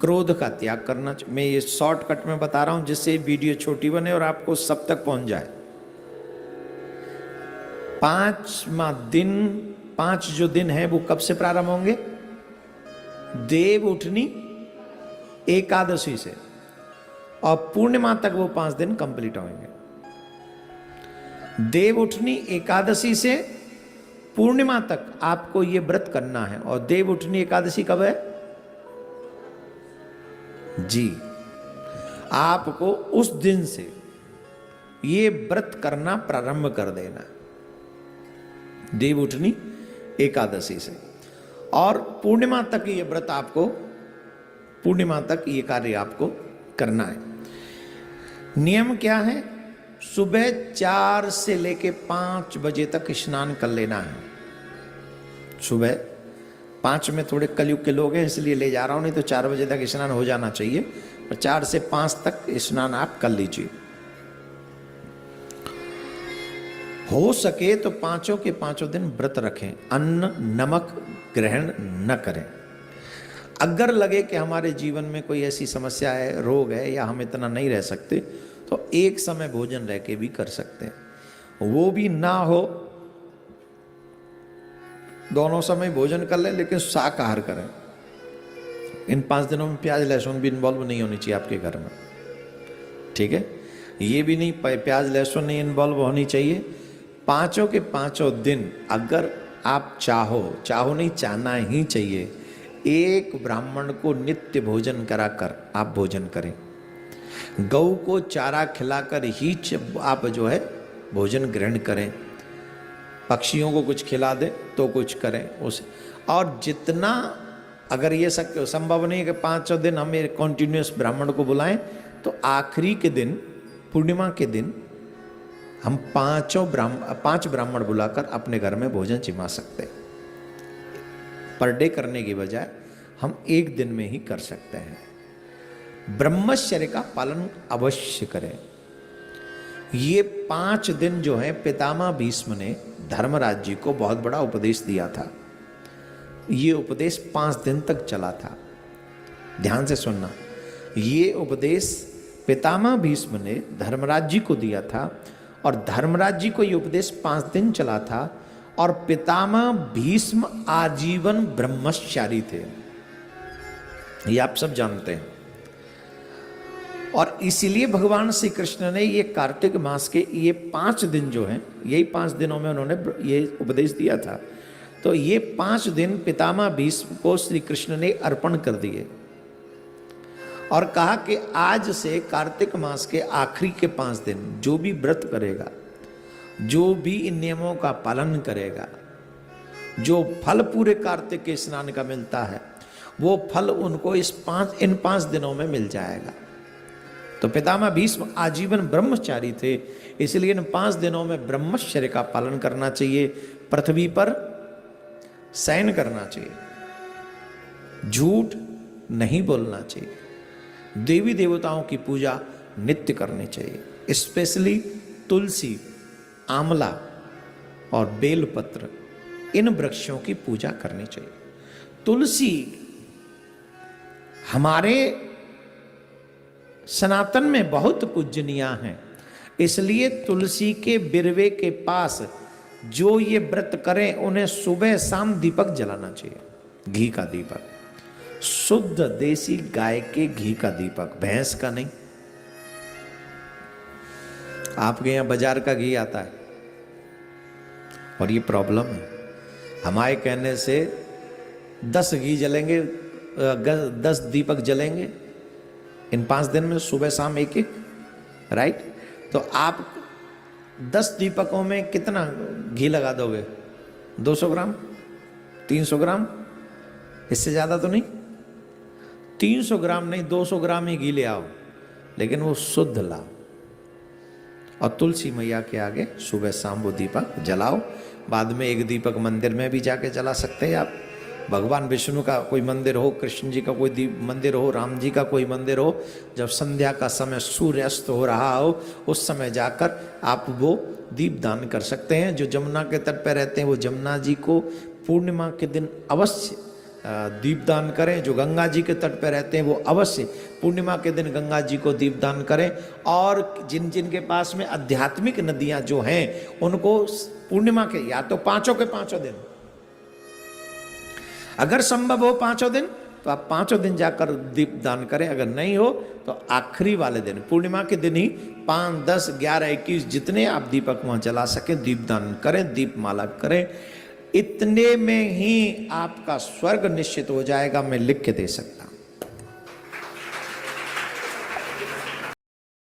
क्रोध का त्याग करना चाहिए। मैं ये शॉर्टकट में बता रहा हूं जिससे वीडियो छोटी बने और आपको सब तक पहुंच जाए। 5वां दिन, 5 जो दिन है वो कब से प्रारंभ होंगे? देव उठनी एकादशी से, और पूर्णिमा तक वो 5 दिन कंप्लीट होंगे। देव उठनी एकादशी से पूर्णिमा तक आपको ये व्रत करना है। और देव उठनी एकादशी कब है जी? आपको उस दिन से ये व्रत करना प्रारंभ कर देना, देव उठनी एकादशी से। और पूर्णिमा तक ये व्रत आपको, पूर्णिमा तक ये कार्य आपको करना है। नियम क्या है? सुबह 4 से लेके 5 बजे तक स्नान कर लेना है। सुबह 5 में थोड़े कलयुग के लोग हैं इसलिए ले जा रहा हूं, नहीं तो 4 बजे तक स्नान हो जाना चाहिए। और 4 से 5 तक स्नान आप कर लीजिए। हो सके तो 5 के 5 दिन व्रत रखें, अन्न नमक ग्रहण न करें। अगर लगे कि हमारे जीवन में कोई ऐसी समस्या है, रोग है, या हम इतना नहीं रह सकते, तो एक समय भोजन रह के भी कर सकते हैं। वो भी ना हो, दोनों समय भोजन कर लें, लेकिन शाकाहार करें। इन 5 दिनों में प्याज लहसुन भी इन्वॉल्व नहीं होनी चाहिए आपके घर में, ठीक है? ये भी नहीं, प्याज लहसुन नहीं इन्वॉल्व होनी चाहिए। 5 के 5 दिन अगर आप चाहो नहीं, चाहना ही चाहिए, एक ब्राह्मण को नित्य भोजन कराकर आप भोजन करें। गौ को चारा खिलाकर ही आप जो है भोजन ग्रहण करें। पक्षियों को कुछ खिला दें तो कुछ करें उसे। और जितना, अगर ये संभव नहीं है कि 5 दिन हम कॉन्टिन्यूस ब्राह्मण को बुलाएं, तो आखिरी के दिन, पूर्णिमा के दिन हम 5 ब्राह्मण बुलाकर अपने घर में भोजन जिमा सकते हैं। पर डे करने की बजाय हम एक दिन में ही कर सकते हैं। ब्रह्मचर्य का पालन अवश्य करें। ये 5 दिन जो है, पितामह भीष्म ने धर्मराज जी को बहुत बड़ा उपदेश दिया था। ये उपदेश 5 दिन तक चला था। ध्यान से सुनना, ये उपदेश पितामह भीष्म ने धर्मराज जी को दिया था, और धर्मराज जी को ये उपदेश 5 दिन चला था। और पितामह भीष्म आजीवन ब्रह्मचारी थे, ये आप सब जानते हैं। और इसीलिए भगवान श्री कृष्ण ने ये कार्तिक मास के ये 5 दिन जो हैं, यही 5 दिनों में उन्होंने ये उपदेश दिया था। तो ये 5 दिन पितामह भीष्म को श्री कृष्ण ने अर्पण कर दिए और कहा कि आज से कार्तिक मास के आखिरी के 5 दिन जो भी व्रत करेगा, जो भी इन नियमों का पालन करेगा, जो फल पूरे कार्तिक के स्नान का मिलता है, वो फल उनको इन 5 दिनों में मिल जाएगा। तो पितामह भीष्म आजीवन ब्रह्मचारी थे, इसलिए इन 5 दिनों में ब्रह्मचर्य का पालन करना चाहिए। पृथ्वी पर शयन करना चाहिए, झूठ नहीं बोलना चाहिए, देवी देवताओं की पूजा नित्य करनी चाहिए। स्पेशली तुलसी, आंवला और बेलपत्र, इन वृक्षों की पूजा करनी चाहिए। तुलसी हमारे सनातन में बहुत पूजनीय हैं, इसलिए तुलसी के बिरवे के पास जो ये व्रत करें उन्हें सुबह शाम दीपक जलाना चाहिए, घी का दीपक, शुद्ध देसी गाय के घी का दीपक, भैंस का नहीं। आपके यहां बाजार का घी आता है और ये प्रॉब्लम है। हमारे कहने से 10 घी जलेंगे, 10 दीपक जलेंगे इन 5 दिन में, सुबह शाम एक एक, राइट? तो आप 10 दीपकों में कितना घी लगा दोगे? 200 ग्राम, 300 ग्राम, इससे ज़्यादा तो नहीं। 300 ग्राम नहीं, 200 ग्राम ही घी ले आओ, लेकिन वो शुद्ध लाओ। और तुलसी मैया के आगे सुबह शाम वो दीपक जलाओ। बाद में एक दीपक मंदिर में भी जाके जला सकते हैं आप। भगवान विष्णु का कोई मंदिर हो, कृष्ण जी का कोई मंदिर हो, राम जी का कोई मंदिर हो, जब संध्या का समय सूर्यास्त हो रहा हो, उस समय जाकर आप वो दीप दान कर सकते हैं। जो जमुना के तट पर रहते हैं वो जमुना जी को पूर्णिमा के दिन अवश्य दीपदान करें। जो गंगा जी के तट पर रहते हैं वो अवश्य पूर्णिमा के दिन गंगा जी को दीपदान करें। और जिन जिन के पास में आध्यात्मिक नदियां जो हैं उनको पूर्णिमा के या तो पांचों के पांचों दिन, अगर संभव हो पांचों दिन तो आप पांचों दिन जाकर दीपदान करें। अगर नहीं हो तो आखिरी वाले दिन पूर्णिमा के दिन ही 5, 10, 11, 21 जितने आप दीपक वहां जला सके दीपदान करें, दीपमाला करें। इतने में ही आपका स्वर्ग निश्चित हो जाएगा, मैं लिख के दे सकता हूं।